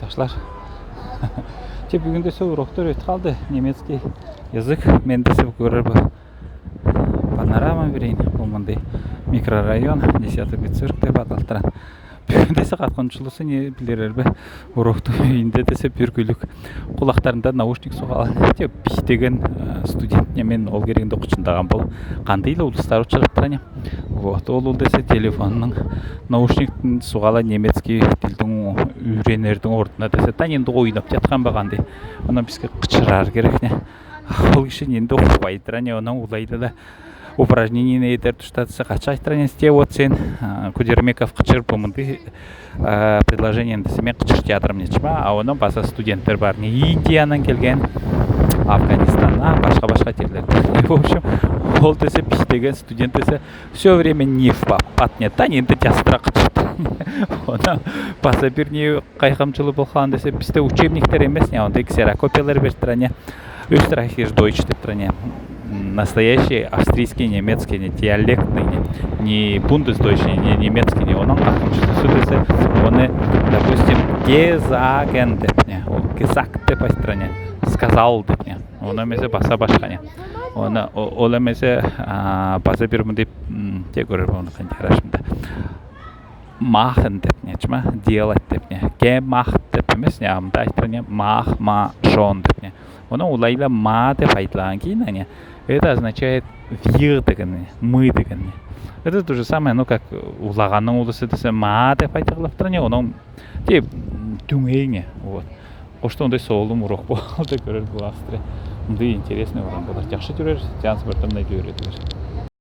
Жакшылар. Те бүгүн десе уроктор өтүп калды. Немецкий язык. Мен десе көрөр панорама берейин. Бул мындай микрорайон 10-й Безцирк деп аталат. Бүгүн десе катканчылысы не билерерби? Уроктун үйүндө десе бир күлүк кулактарында наушник сугалан. Те биштеген студент мен ол керегинде окучундаган болуп кандай эле улустар чыгып турат. Вот, ол десе телефонун наушниктин сугала немецкий тилдин үйренердин ордуна десе та энди ойноп жаткан ба кандай. Аны бизге кычырар керек не. Ол киши энди укпай турат, анан улайды да упражнение етер туштатса кача айтыран сте вот сен Кудермеков кычырып мындай предложение десе мен кычырып жатырмын нечма, а онан баса студенттер бар. Индиянан келген, Афганистаннан, башка жерлерден. В общем, ол десе биштеген студент десе все время не в попад не та энди жастыра кычырып. Онан баса бир не кайгамчылуу болгон десе бизде учебниктер эмес, андай ксерокопиялар берип турат. Österreichisch Deutsch деп турат. Настоящий австрийский, немецкий, не диалектный, не бундесдойчный, не немецкий, не онан катканчысы десе, оны, допустим, gesagt деп не, gesagt деп айттырат, сказал деп не, оны эмесе баса башка не, оны ол эмесе баса бир мындай те көрөр болот жарашымда. Machen деп нечма, делать деп не, gemacht деп эмес, не, мындай айттырат не, mach ma schon деп не. Оны улайла ма деп айтылган кийин, не. Это означает wir деген, мы деген. Это то же самое, ну как улаганның улысы десе ма деп айтылып турат, онун те түңейне, вот. Ошто ондай соолум урок болду көрөр бул Австрия. Мындай интересный урок болот. Жакшы жүрөр, сеанс бартамдай жүрөт.